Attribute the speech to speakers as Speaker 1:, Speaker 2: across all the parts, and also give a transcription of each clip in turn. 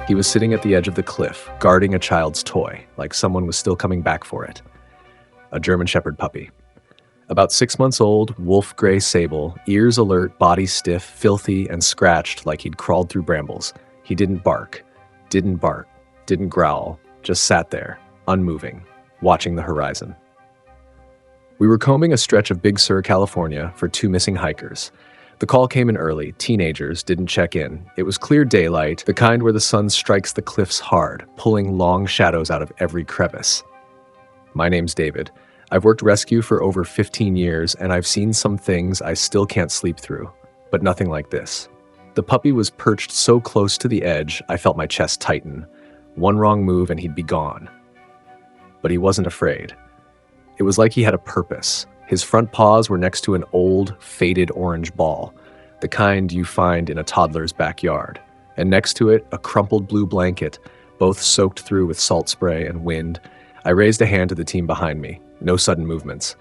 Speaker 1: He was sitting at the edge of the cliff, guarding a child's toy, like someone was still coming back for it. A German Shepherd puppy. About 6 months old, wolf gray sable, ears alert, body stiff, filthy, and scratched like he'd crawled through brambles. He didn't bark, didn't growl, just sat there, unmoving, watching the horizon. We were combing a stretch of Big Sur, California, for 2 missing hikers. The call came in early. Teenagers didn't check in. It was clear daylight, the kind where the sun strikes the cliffs hard, pulling long shadows out of every crevice. My name's David. I've worked rescue for over 15 years, and I've seen some things I still can't sleep through, but nothing like this. The puppy was perched so close to the edge, I felt my chest tighten. One wrong move and he'd be gone. But he wasn't afraid. It was like he had a purpose. His front paws were next to an old, faded orange ball, the kind you find in a toddler's backyard. And next to it, a crumpled blue blanket, both soaked through with salt spray and wind. I raised a hand to the team behind me. No sudden movements.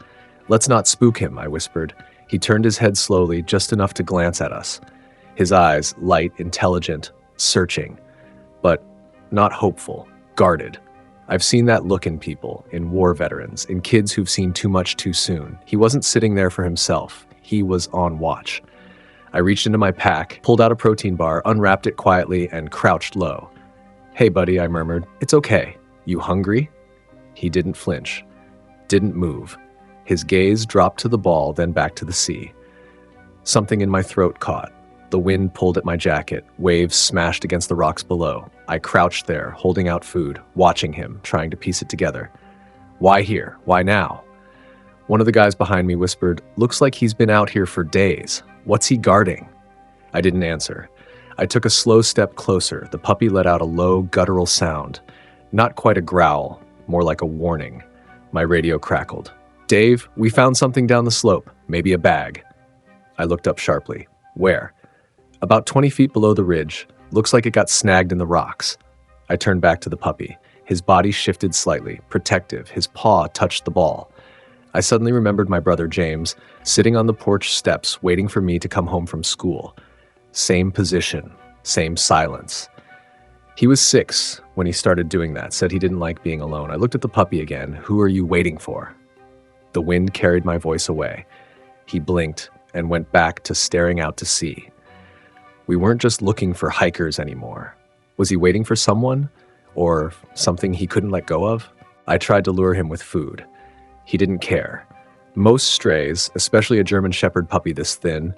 Speaker 1: "Let's not spook him," I whispered. He turned his head slowly, just enough to glance at us. His eyes, light, intelligent, searching, but not hopeful, guarded. I've seen that look in people, in war veterans, in kids who've seen too much too soon. He wasn't sitting there for himself. He was on watch. I reached into my pack, pulled out a protein bar, unwrapped it quietly, and crouched low. "Hey, buddy," I murmured. "It's okay. You hungry?" He didn't flinch, didn't move. His gaze dropped to the ball, then back to the sea. Something in my throat caught. The wind pulled at my jacket. Waves smashed against the rocks below. I crouched there, holding out food, watching him, trying to piece it together. "Why here? Why now?" One of the guys behind me whispered, "Looks like he's been out here for days. What's he guarding?" I didn't answer. I took a slow step closer. The puppy let out a low, guttural sound. Not quite a growl, more like a warning. My radio crackled. "Dave, we found something down the slope. Maybe a bag." I looked up sharply. "Where?" "About 20 feet below the ridge. Looks like it got snagged in the rocks." I turned back to the puppy. His body shifted slightly, protective. His paw touched the ball. I suddenly remembered my brother James, sitting on the porch steps, waiting for me to come home from school. Same position, same silence. He was 6 when he started doing that, said he didn't like being alone. I looked at the puppy again. "Who are you waiting for?" The wind carried my voice away. He blinked and went back to staring out to sea. We weren't just looking for hikers anymore. Was he waiting for someone? Or something he couldn't let go of? I tried to lure him with food. He didn't care. Most strays, especially a German Shepherd puppy this thin,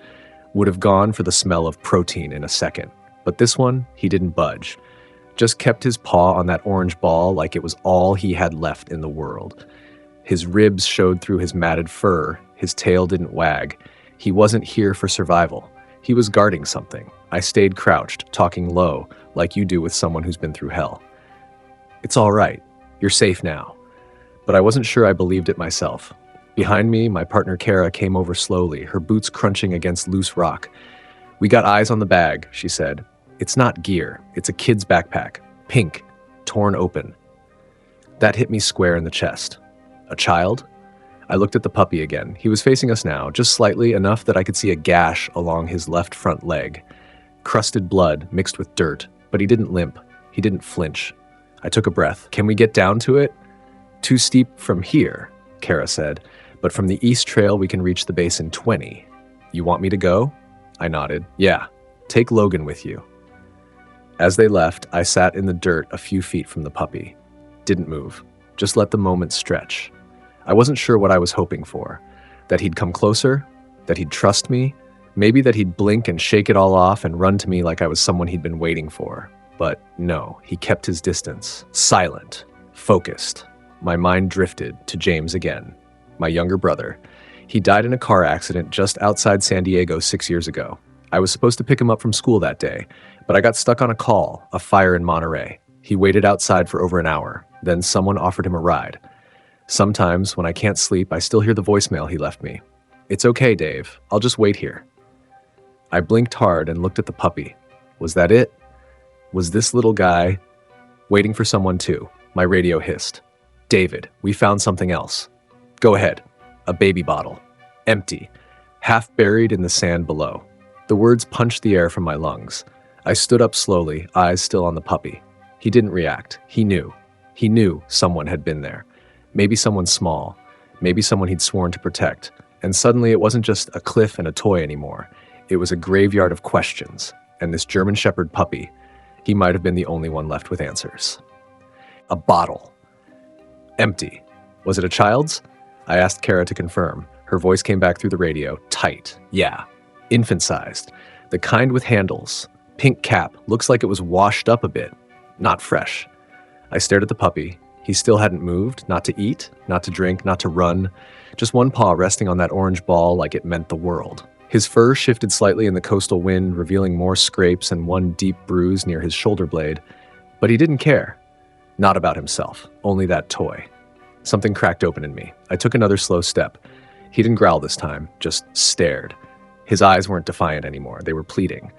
Speaker 1: would have gone for the smell of protein in a second. But this one, he didn't budge. Just kept his paw on that orange ball like it was all he had left in the world. His ribs showed through his matted fur. His tail didn't wag. He wasn't here for survival. He was guarding something. I stayed crouched, talking low, like you do with someone who's been through hell. "It's all right. You're safe now." But I wasn't sure I believed it myself. Behind me, my partner Kara came over slowly, her boots crunching against loose rock. "We got eyes on the bag," she said. "It's not gear. It's a kid's backpack. Pink. Torn open." That hit me square in the chest. A child? I looked at the puppy again. He was facing us now, just slightly enough that I could see a gash along his left front leg. Crusted blood mixed with dirt, but he didn't limp. He didn't flinch. I took a breath. "Can we get down to it?" "Too steep from here," Kara said, "but from the east trail we can reach the base in 20. You want me to go?" I nodded. "Yeah, take Logan with you." As they left, I sat in the dirt a few feet from the puppy. Didn't move. Just let the moment stretch. I wasn't sure what I was hoping for. That he'd come closer? That he'd trust me? Maybe that he'd blink and shake it all off and run to me like I was someone he'd been waiting for. But no, he kept his distance. Silent. Focused. My mind drifted to James again. My younger brother. He died in a car accident just outside San Diego 6 years ago. I was supposed to pick him up from school that day, but I got stuck on a call, a fire in Monterey. He waited outside for over an hour. Then someone offered him a ride. Sometimes, when I can't sleep, I still hear the voicemail he left me. "It's okay, Dave. I'll just wait here." I blinked hard and looked at the puppy. Was that it? Was this little guy waiting for someone too? My radio hissed. "David, we found something else." "Go ahead." A baby bottle. Empty. Half buried in the sand below. The words punched the air from my lungs. I stood up slowly, eyes still on the puppy. He didn't react. He knew. He knew someone had been there. Maybe someone small. Maybe someone he'd sworn to protect. And suddenly it wasn't just a cliff and a toy anymore. It was a graveyard of questions. And this German Shepherd puppy, he might have been the only one left with answers. A bottle. Empty. Was it a child's? I asked Kara to confirm. Her voice came back through the radio. Tight. Yeah. Infant-sized. The kind with handles. Pink cap. Looks like it was washed up a bit. Not fresh. I stared at the puppy. He still hadn't moved. Not to eat, not to drink, not to run. Just one paw resting on that orange ball like it meant the world. His fur shifted slightly in the coastal wind, revealing more scrapes and one deep bruise near his shoulder blade. But he didn't care. Not about himself. Only that toy. Something cracked open in me. I took another slow step. He didn't growl this time, just stared. His eyes weren't defiant anymore. They were pleading.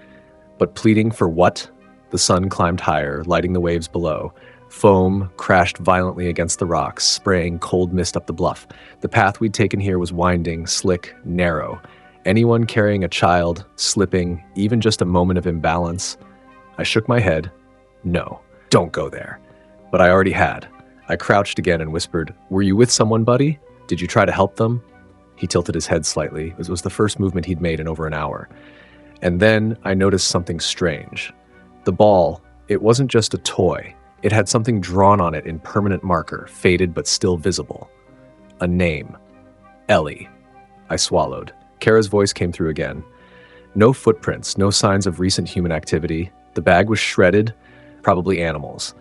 Speaker 1: But pleading for what? The sun climbed higher, lighting the waves below. Foam crashed violently against the rocks, spraying cold mist up the bluff. The path we'd taken here was winding, slick, narrow. Anyone carrying a child, slipping, even just a moment of imbalance. I shook my head. No, don't go there. But I already had. I crouched again and whispered, "Were you with someone, buddy? Did you try to help them?" He tilted his head slightly. It was the first movement he'd made in over an hour. And then I noticed something strange. The ball, it wasn't just a toy. It had something drawn on it in permanent marker, faded but still visible. A name. Ellie. I swallowed. Kara's voice came through again. No footprints, no signs of recent human activity. The bag was shredded, probably animals.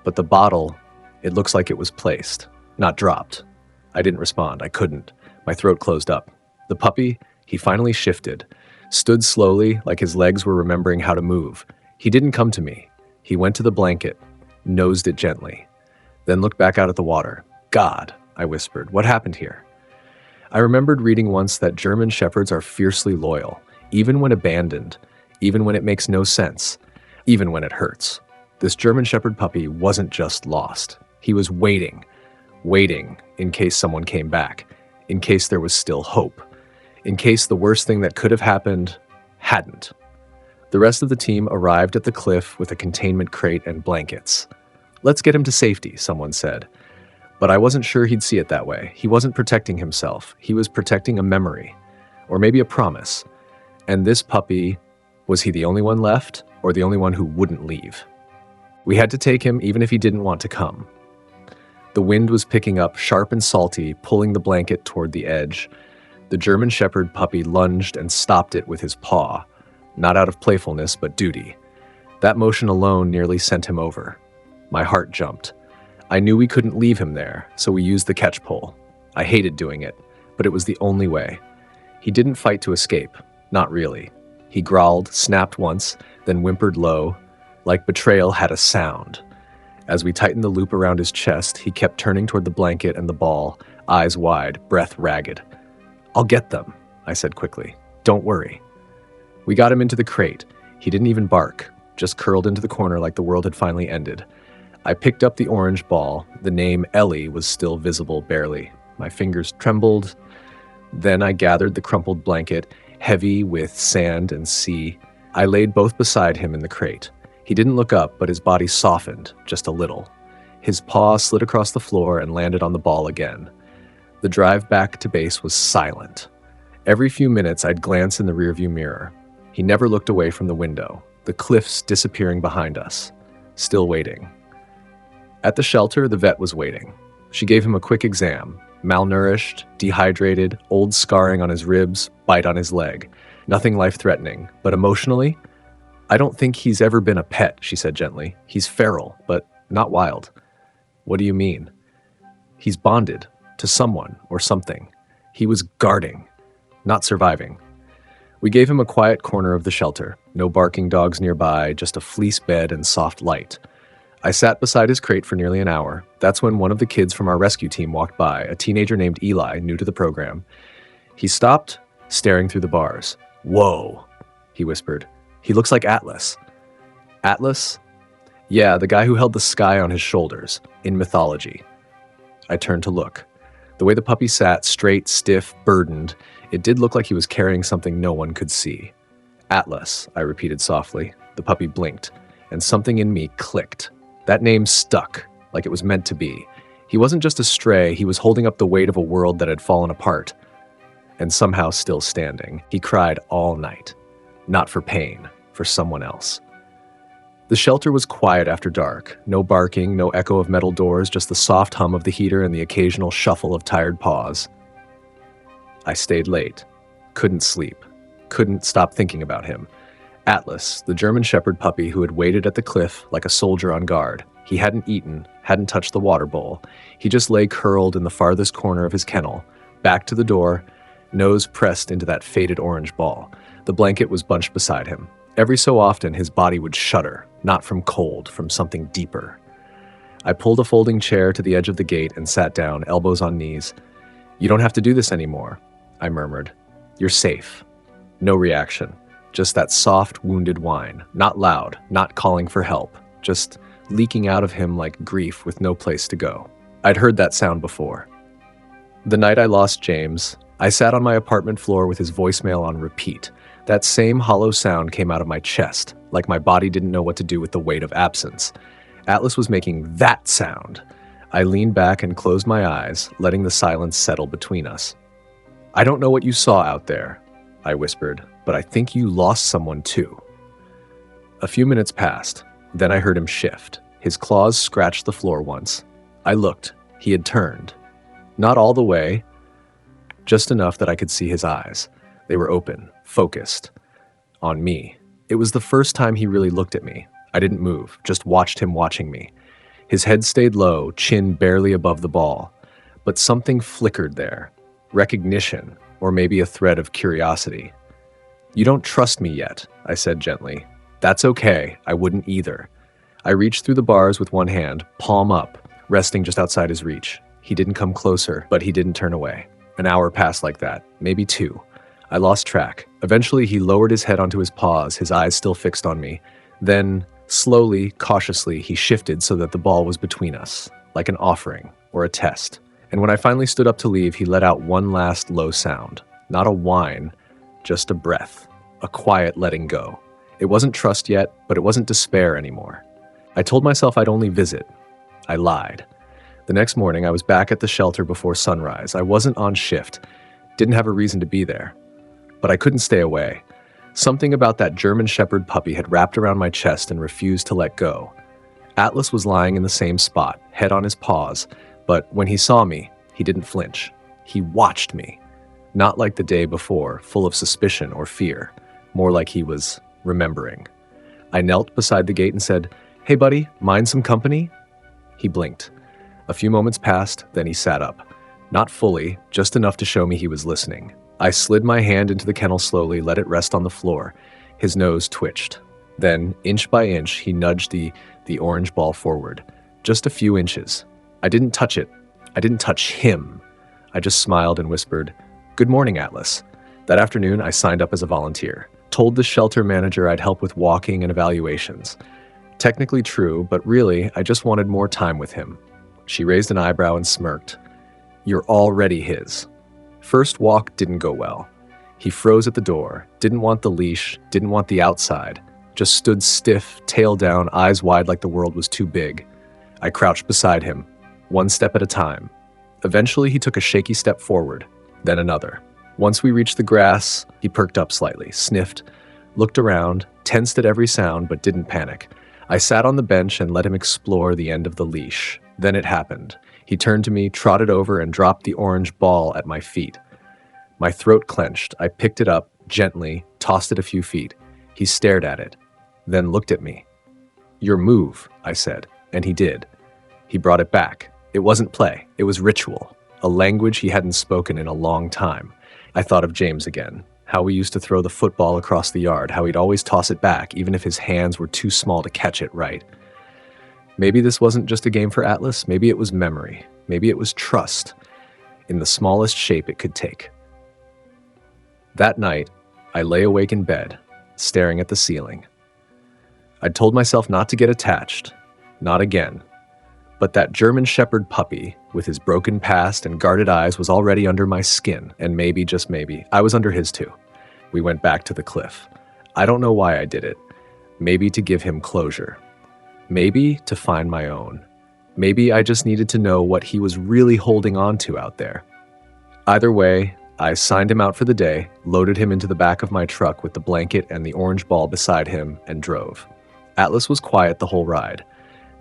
Speaker 1: But the bottle, it looks like it was placed, not dropped. I didn't respond. I couldn't. My throat closed up. The puppy, he finally shifted, stood slowly like his legs were remembering how to move. He didn't come to me. He went to the blanket, nosed it gently, then looked back out at the water. God, I whispered, what happened here? I remembered reading once that German shepherds are fiercely loyal, even when abandoned, even when it makes no sense, even when it hurts. This German shepherd puppy wasn't just lost. He was waiting in case someone came back, in case there was still hope, in case the worst thing that could have happened hadn't. The rest of the team arrived at the cliff with a containment crate and blankets. "Let's get him to safety," someone said. But I wasn't sure he'd see it that way. He wasn't protecting himself. He was protecting a memory, or maybe a promise. And this puppy, was he the only one left, or the only one who wouldn't leave? We had to take him even if he didn't want to come. The wind was picking up, sharp and salty, pulling the blanket toward the edge. The German shepherd puppy lunged and stopped it with his paw, not out of playfulness, but duty. That motion alone nearly sent him over. My heart jumped. I knew we couldn't leave him there, so we used the catch pole. I hated doing it, but it was the only way. He didn't fight to escape, not really. He growled, snapped once, then whimpered low, like betrayal had a sound. As we tightened the loop around his chest, he kept turning toward the blanket and the ball, eyes wide, breath ragged. "I'll get them," I said quickly. "Don't worry." We got him into the crate. He didn't even bark, just curled into the corner like the world had finally ended. I picked up the orange ball. The name Ellie was still visible barely. My fingers trembled. Then I gathered the crumpled blanket, heavy with sand and sea. I laid both beside him in the crate. He didn't look up, but his body softened just a little. His paw slid across the floor and landed on the ball again. The drive back to base was silent. Every few minutes, I'd glance in the rearview mirror. He never looked away from the window, the cliffs disappearing behind us, still waiting. At the shelter, the vet was waiting. She gave him a quick exam. Malnourished, dehydrated, old scarring on his ribs, bite on his leg. Nothing life-threatening, but emotionally, "I don't think he's ever been a pet," she said gently. "He's feral, but not wild." "What do you mean?" "He's bonded to someone or something. He was guarding, not surviving." We gave him a quiet corner of the shelter. No barking dogs nearby, just a fleece bed and soft light. I sat beside his crate for nearly an hour. That's when one of the kids from our rescue team walked by, a teenager named Eli, new to the program. He stopped, staring through the bars. "Whoa," he whispered. "He looks like Atlas." "Atlas?" "Yeah, the guy who held the sky on his shoulders, in mythology." I turned to look. The way the puppy sat, straight, stiff, burdened, it did look like he was carrying something no one could see. Atlas, I repeated softly. The puppy blinked, and something in me clicked. That name stuck, like it was meant to be. He wasn't just a stray, he was holding up the weight of a world that had fallen apart, and somehow still standing. He cried all night. Not for pain, for someone else. The shelter was quiet after dark. No barking, no echo of metal doors, just the soft hum of the heater and the occasional shuffle of tired paws. I stayed late. Couldn't sleep. Couldn't stop thinking about him. Atlas, the German Shepherd puppy who had waited at the cliff like a soldier on guard. He hadn't eaten, hadn't touched the water bowl. He just lay curled in the farthest corner of his kennel, back to the door, nose pressed into that faded orange ball. The blanket was bunched beside him. Every so often, his body would shudder, not from cold, from something deeper. I pulled a folding chair to the edge of the gate and sat down, elbows on knees. "You don't have to do this anymore," I murmured. "You're safe." No reaction. Just that soft, wounded whine. Not loud, not calling for help. Just leaking out of him like grief with no place to go. I'd heard that sound before. The night I lost James, I sat on my apartment floor with his voicemail on repeat. That same hollow sound came out of my chest, like my body didn't know what to do with the weight of absence. Atlas was making that sound. I leaned back and closed my eyes, letting the silence settle between us. "I don't know what you saw out there," I whispered, "but I think you lost someone too." A few minutes passed. Then I heard him shift. His claws scratched the floor once. I looked. He had turned. Not all the way, just enough that I could see his eyes. They were open, focused, on me. It was the first time he really looked at me. I didn't move, just watched him watching me. His head stayed low, chin barely above the ball. But something flickered there. Recognition, or maybe a thread of curiosity. "You don't trust me yet," I said gently. "That's okay, I wouldn't either." I reached through the bars with one hand, palm up, resting just outside his reach. He didn't come closer, but he didn't turn away. An hour passed like that, maybe 2. I lost track. Eventually, he lowered his head onto his paws, his eyes still fixed on me. Then, slowly, cautiously, he shifted so that the ball was between us, like an offering or a test. And when I finally stood up to leave, he let out one last low sound. Not a whine, just a breath, a quiet letting go. It wasn't trust yet, but it wasn't despair anymore. I told myself I'd only visit. I lied. The next morning, I was back at the shelter before sunrise. I wasn't on shift, didn't have a reason to be there. But I couldn't stay away. Something about that German Shepherd puppy had wrapped around my chest and refused to let go. Atlas was lying in the same spot, head on his paws, but when he saw me, he didn't flinch. He watched me. Not like the day before, full of suspicion or fear, more like he was remembering. I knelt beside the gate and said, "Hey buddy, mind some company?" He blinked. A few moments passed, then he sat up. Not fully, just enough to show me he was listening. I slid my hand into the kennel slowly, let it rest on the floor. His nose twitched. Then, inch by inch, he nudged the orange ball forward. Just a few inches. I didn't touch it. I didn't touch him. I just smiled and whispered, "Good morning, Atlas." That afternoon, I signed up as a volunteer. Told the shelter manager I'd help with walking and evaluations. Technically true, but really, I just wanted more time with him. She raised an eyebrow and smirked. "You're already his." First walk didn't go well. He froze at the door, didn't want the leash, didn't want the outside, just stood stiff, tail down, eyes wide like the world was too big. I crouched beside him, one step at a time. Eventually, he took a shaky step forward, then another. Once we reached the grass, he perked up slightly, sniffed, looked around, tensed at every sound, but didn't panic. I sat on the bench and let him explore the end of the leash. Then it happened. He turned to me, trotted over, and dropped the orange ball at my feet. My throat clenched. I picked it up, gently, tossed it a few feet. He stared at it, then looked at me. "Your move," I said, and he did. He brought it back. It wasn't play. It was ritual, a language he hadn't spoken in a long time. I thought of James again, how we used to throw the football across the yard, how he'd always toss it back, even if his hands were too small to catch it right. Maybe this wasn't just a game for Atlas. Maybe it was memory. Maybe it was trust, in the smallest shape it could take. That night, I lay awake in bed, staring at the ceiling. I'd told myself not to get attached, not again. But that German Shepherd puppy, with his broken past and guarded eyes, was already under my skin, and maybe, just maybe, I was under his too. We went back to the cliff. I don't know why I did it. Maybe to give him closure. Maybe to find my own. Maybe I just needed to know what he was really holding on to out there. Either way, I signed him out for the day, loaded him into the back of my truck with the blanket and the orange ball beside him, and drove. Atlas was quiet the whole ride.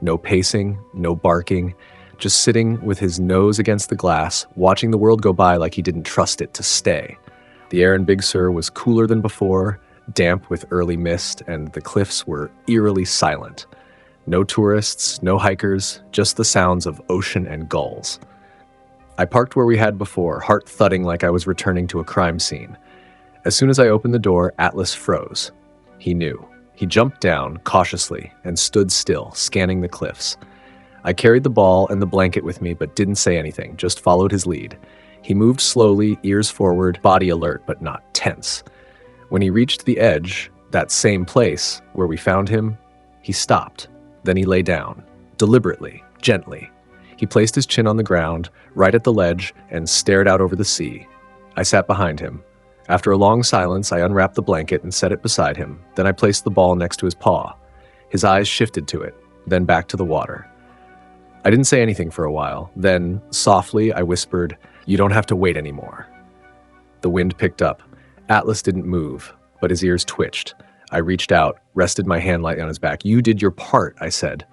Speaker 1: No pacing, no barking, just sitting with his nose against the glass, watching the world go by like he didn't trust it to stay. The air in Big Sur was cooler than before, damp with early mist, and the cliffs were eerily silent. No tourists, no hikers, just the sounds of ocean and gulls. I parked where we had before, heart thudding like I was returning to a crime scene. As soon as I opened the door, Atlas froze. He knew. He jumped down, cautiously, and stood still, scanning the cliffs. I carried the ball and the blanket with me, but didn't say anything, just followed his lead. He moved slowly, ears forward, body alert, but not tense. When he reached the edge, that same place where we found him, he stopped. Then he lay down, deliberately, gently. He placed his chin on the ground, right at the ledge, and stared out over the sea. I sat behind him. After a long silence, I unwrapped the blanket and set it beside him. Then I placed the ball next to his paw. His eyes shifted to it, then back to the water. I didn't say anything for a while. Then, softly, I whispered, "You don't have to wait anymore." The wind picked up. Atlas didn't move, but his ears twitched. I reached out, rested my hand lightly on his back. "You did your part," I said.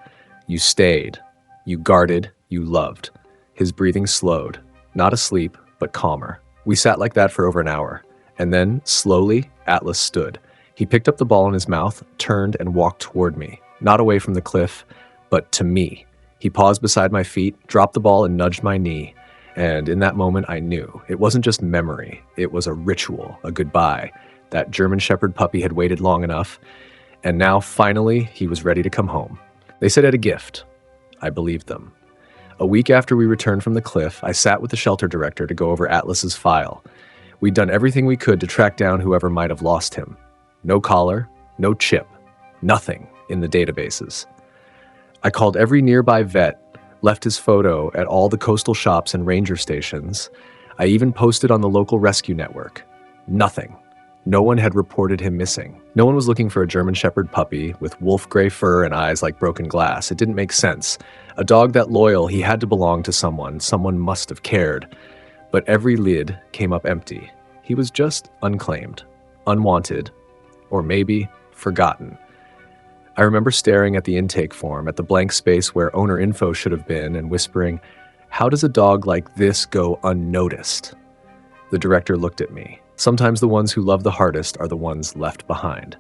Speaker 1: "You stayed. You guarded. You loved." His breathing slowed, not asleep, but calmer. We sat like that for over an hour. And then, slowly, Atlas stood. He picked up the ball in his mouth, turned, and walked toward me. Not away from the cliff, but to me. He paused beside my feet, dropped the ball, and nudged my knee. And in that moment, I knew. It wasn't just memory. It was a ritual, a goodbye. That German Shepherd puppy had waited long enough. And now, finally, he was ready to come home. They said I had a gift. I believed them. A week after we returned from the cliff, I sat with the shelter director to go over Atlas's file. We'd done everything we could to track down whoever might have lost him. No collar, no chip, nothing in the databases. I called every nearby vet, left his photo at all the coastal shops and ranger stations. I even posted on the local rescue network. Nothing. No one had reported him missing. No one was looking for a German Shepherd puppy with wolf gray fur and eyes like broken glass. It didn't make sense. A dog that loyal, he had to belong to someone. Someone must have cared. But every lid came up empty. He was just unclaimed, unwanted, or maybe forgotten. I remember staring at the intake form, at the blank space where owner info should have been, and whispering, "How does a dog like this go unnoticed?" The director looked at me. Sometimes the ones who love the hardest are the ones left behind.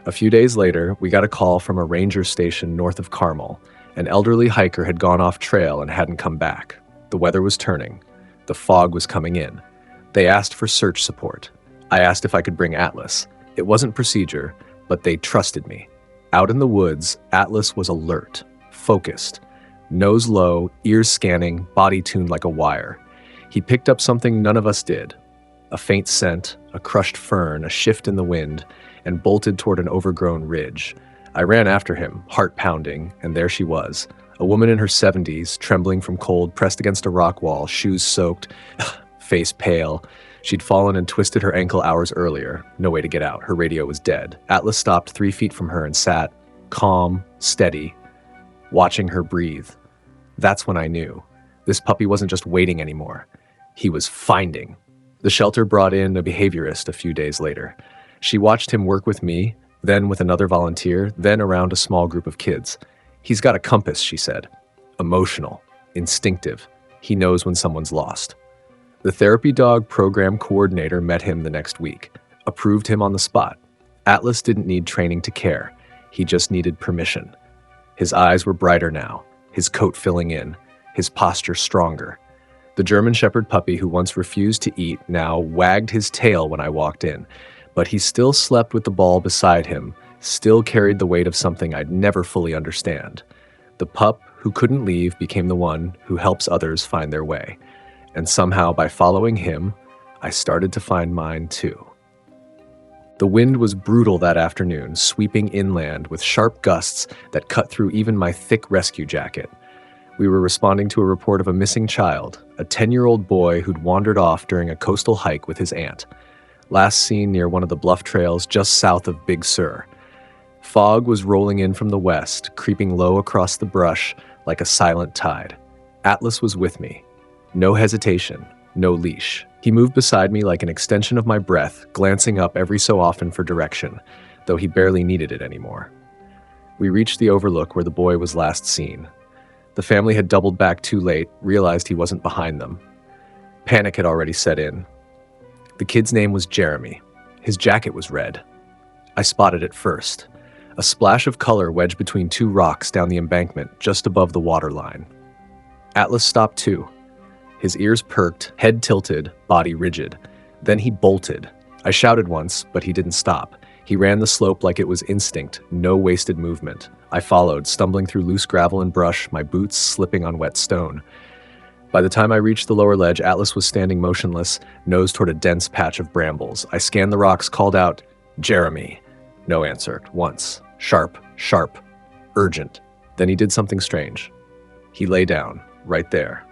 Speaker 1: A few days later, we got a call from a ranger station north of Carmel. An elderly hiker had gone off trail and hadn't come back. The weather was turning. The fog was coming in. They asked for search support. I asked if I could bring Atlas. It wasn't procedure, but they trusted me. Out in the woods, Atlas was alert, focused. Nose low, ears scanning, body tuned like a wire. He picked up something none of us did. A faint scent, a crushed fern, a shift in the wind, and bolted toward an overgrown ridge. I ran after him, heart pounding, and there she was. A woman in her 70s, trembling from cold, pressed against a rock wall, shoes soaked, face pale. She'd fallen and twisted her ankle hours earlier. No way to get out. Her radio was dead. Atlas stopped 3 feet from her and sat, calm, steady, watching her breathe. That's when I knew. This puppy wasn't just waiting anymore. He was finding. The shelter brought in a behaviorist a few days later. She watched him work with me, then with another volunteer, then around a small group of kids. "He's got a compass," she said. Emotional, instinctive. He knows when someone's lost. The therapy dog program coordinator met him the next week, approved him on the spot. Atlas didn't need training to care. He just needed permission. His eyes were brighter now, his coat filling in, his posture stronger. The German Shepherd puppy who once refused to eat now wagged his tail when I walked in, but he still slept with the ball beside him, still carried the weight of something I'd never fully understand. The pup who couldn't leave became the one who helps others find their way. And somehow, by following him, I started to find mine too. The wind was brutal that afternoon, sweeping inland with sharp gusts that cut through even my thick rescue jacket. We were responding to a report of a missing child, a 10-year-old boy who'd wandered off during a coastal hike with his aunt. last seen near one of the bluff trails just south of Big Sur. Fog was rolling in from the west, creeping low across the brush like a silent tide. Atlas was with me. No hesitation, no leash. He moved beside me like an extension of my breath, glancing up every so often for direction, though he barely needed it anymore. We reached the overlook where the boy was last seen. The family had doubled back too late, realized he wasn't behind them. Panic had already set in. The kid's name was Jeremy. His jacket was red. I spotted it first. A splash of color wedged between two rocks down the embankment just above the water line. Atlas stopped too. His ears perked, head tilted, body rigid. Then he bolted. I shouted once, but he didn't stop. He ran the slope like it was instinct, no wasted movement. I followed, stumbling through loose gravel and brush, my boots slipping on wet stone. By the time I reached the lower ledge, Atlas was standing motionless, nose toward a dense patch of brambles. I scanned the rocks, called out, "Jeremy." No answer. Once. Sharp, sharp, urgent. Then he did something strange. He lay down, right there,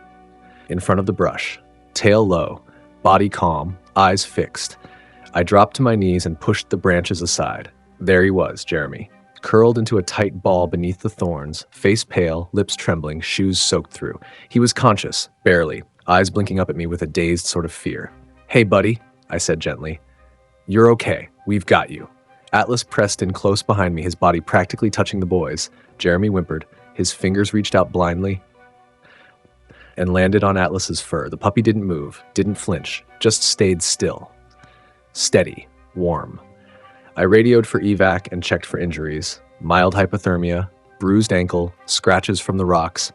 Speaker 1: in front of the brush, tail low, body calm, eyes fixed. I dropped to my knees and pushed the branches aside. There he was, Jeremy, curled into a tight ball beneath the thorns, face pale, lips trembling, shoes soaked through. He was conscious, barely, eyes blinking up at me with a dazed sort of fear. "Hey, buddy," I said gently. "You're okay. We've got you." Atlas pressed in close behind me, his body practically touching the boy's. Jeremy whimpered. His fingers reached out blindly and landed on Atlas's fur. The puppy didn't move, didn't flinch, just stayed still. Steady, warm. I radioed for evac and checked for injuries. Mild hypothermia, bruised ankle, scratches from the rocks.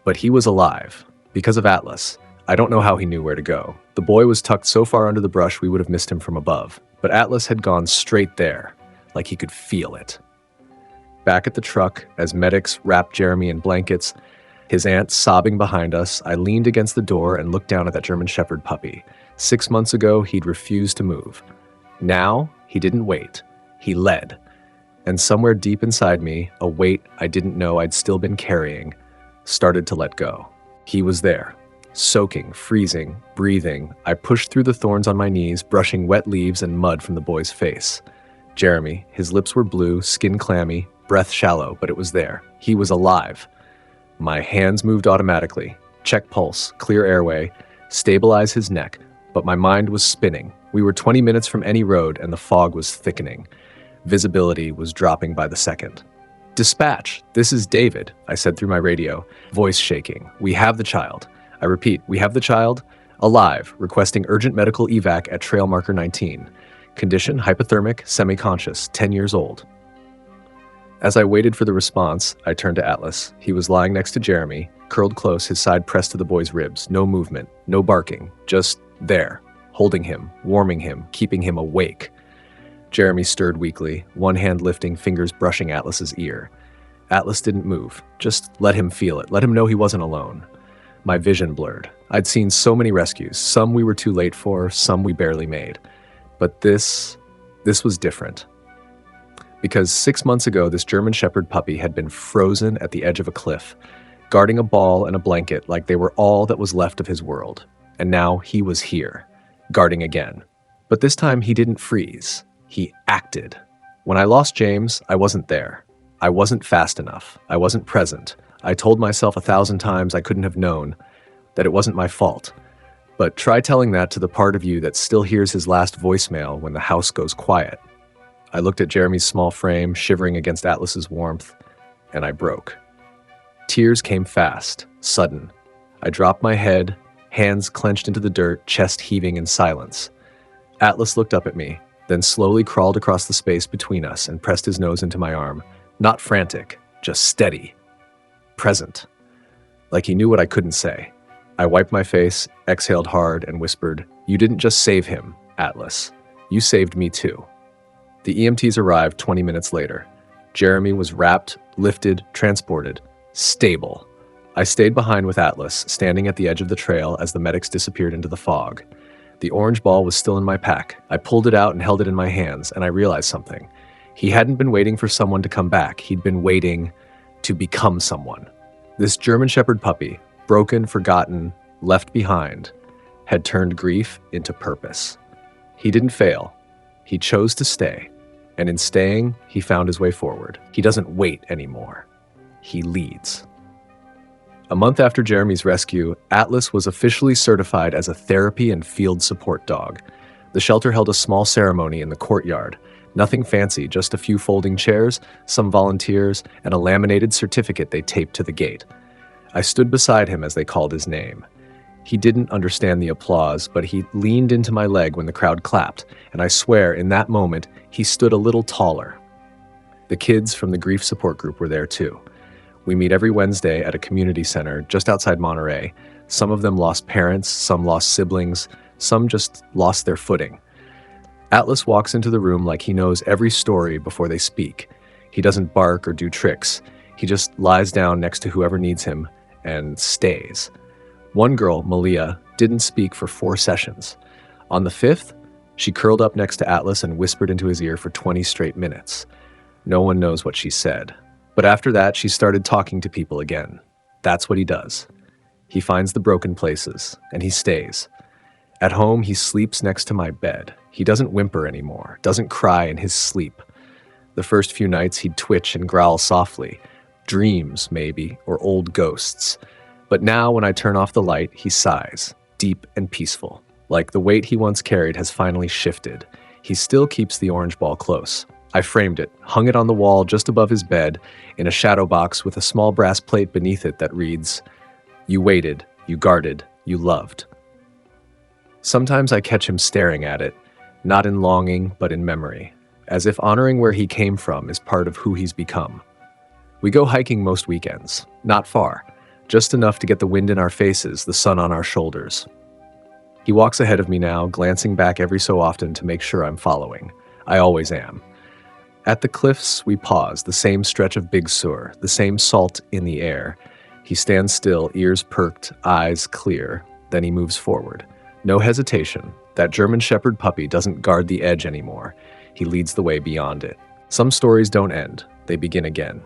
Speaker 1: But he was alive. Because of Atlas. I don't know how he knew where to go. The boy was tucked so far under the brush we would have missed him from above. But Atlas had gone straight there, like he could feel it. Back at the truck, as medics wrapped Jeremy in blankets, his aunt sobbing behind us, I leaned against the door and looked down at that German Shepherd puppy. 6 months ago, he'd refused to move. Now, he didn't wait. He led. And somewhere deep inside me, a weight I didn't know I'd still been carrying started to let go. He was there. Soaking, freezing, breathing, I pushed through the thorns on my knees, brushing wet leaves and mud from the boy's face. Jeremy, his lips were blue, skin clammy, breath shallow, but it was there. He was alive. My hands moved automatically. Check pulse, clear airway, stabilize his neck, but my mind was spinning. We were 20 minutes from any road and the fog was thickening. Visibility was dropping by the second. "Dispatch, this is David," I said through my radio, voice shaking. "We have the child. I repeat, we have the child, alive, requesting urgent medical evac at trail marker 19. Condition, hypothermic, semi-conscious, 10 years old." As I waited for the response, I turned to Atlas. He was lying next to Jeremy, curled close, his side pressed to the boy's ribs. No movement, no barking, just there, holding him, warming him, keeping him awake. Jeremy stirred weakly, one hand lifting, fingers brushing Atlas's ear. Atlas didn't move. Just let him feel it. Let him know he wasn't alone. My vision blurred. I'd seen so many rescues, some we were too late for, some we barely made. But this was different. Because 6 months ago, this German Shepherd puppy had been frozen at the edge of a cliff, guarding a ball and a blanket like they were all that was left of his world. And now he was here, guarding again. But this time he didn't freeze. He acted. When I lost James, I wasn't there. I wasn't fast enough. I wasn't present. I told myself 1,000 times I couldn't have known, that it wasn't my fault. But try telling that to the part of you that still hears his last voicemail when the house goes quiet. I looked at Jeremy's small frame, shivering against Atlas's warmth, and I broke. Tears came fast, sudden. I dropped my head, hands clenched into the dirt, chest heaving in silence. Atlas looked up at me, then slowly crawled across the space between us and pressed his nose into my arm. Not frantic, just steady. Present. Like he knew what I couldn't say. I wiped my face, exhaled hard, and whispered, "You didn't just save him, Atlas. You saved me too." The EMTs arrived 20 minutes later. Jeremy was wrapped, lifted, transported. Stable. I stayed behind with Atlas, standing at the edge of the trail as the medics disappeared into the fog. The orange ball was still in my pack. I pulled it out and held it in my hands, and I realized something. He hadn't been waiting for someone to come back. He'd been waiting to become someone. This German Shepherd puppy, broken, forgotten, left behind, had turned grief into purpose. He didn't fail. He chose to stay. And in staying, he found his way forward. He doesn't wait anymore. He leads. A month after Jeremy's rescue, Atlas was officially certified as a therapy and field support dog. The shelter held a small ceremony in the courtyard. Nothing fancy, just a few folding chairs, some volunteers, and a laminated certificate they taped to the gate. I stood beside him as they called his name. He didn't understand the applause, but he leaned into my leg when the crowd clapped, and I swear in that moment, he stood a little taller. The kids from the grief support group were there too. We meet every Wednesday at a community center just outside Monterey. Some of them lost parents, some lost siblings, some just lost their footing. Atlas walks into the room like he knows every story before they speak. He doesn't bark or do tricks. He just lies down next to whoever needs him and stays. One girl, Malia, didn't speak for 4 sessions. On the 5th, she curled up next to Atlas and whispered into his ear for 20 straight minutes. No one knows what she said. But after that, she started talking to people again. That's what he does. He finds the broken places, and he stays. At home, he sleeps next to my bed. He doesn't whimper anymore, doesn't cry in his sleep. The first few nights, he'd twitch and growl softly. Dreams, maybe, or old ghosts. But now, when I turn off the light, he sighs, deep and peaceful. Like the weight he once carried has finally shifted. He still keeps the orange ball close. I framed it, hung it on the wall just above his bed, in a shadow box with a small brass plate beneath it that reads, "You waited, you guarded, you loved." Sometimes I catch him staring at it, not in longing, but in memory, as if honoring where he came from is part of who he's become. We go hiking most weekends, not far, just enough to get the wind in our faces, the sun on our shoulders. He walks ahead of me now, glancing back every so often to make sure I'm following. I always am. At the cliffs, we pause, the same stretch of Big Sur, the same salt in the air. He stands still, ears perked, eyes clear. Then he moves forward. No hesitation. That German Shepherd puppy doesn't guard the edge anymore. He leads the way beyond it. Some stories don't end. They begin again.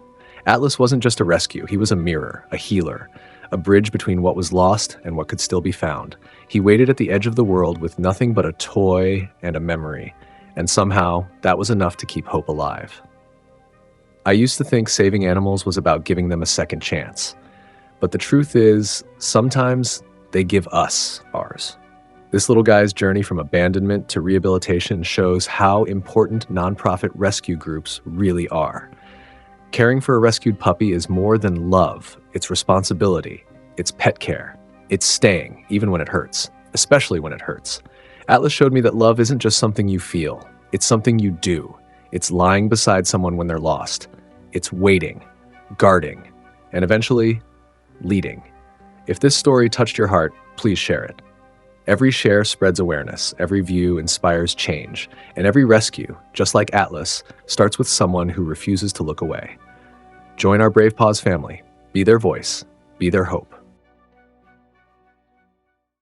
Speaker 1: Atlas wasn't just a rescue. He was a mirror, a healer, a bridge between what was lost and what could still be found. He waited at the edge of the world with nothing but a toy and a memory. And somehow, that was enough to keep hope alive. I used to think saving animals was about giving them a second chance. But the truth is, sometimes they give us ours. This little guy's journey from abandonment to rehabilitation shows how important nonprofit rescue groups really are. Caring for a rescued puppy is more than love. It's responsibility. It's pet care. It's staying, even when it hurts, especially when it hurts. Atlas showed me that love isn't just something you feel. It's something you do. It's lying beside someone when they're lost. It's waiting, guarding, and eventually, leading. If this story touched your heart, please share it. Every share spreads awareness, every view inspires change, and every rescue, just like Atlas, starts with someone who refuses to look away. Join our Brave Paws family. Be their voice. Be their hope.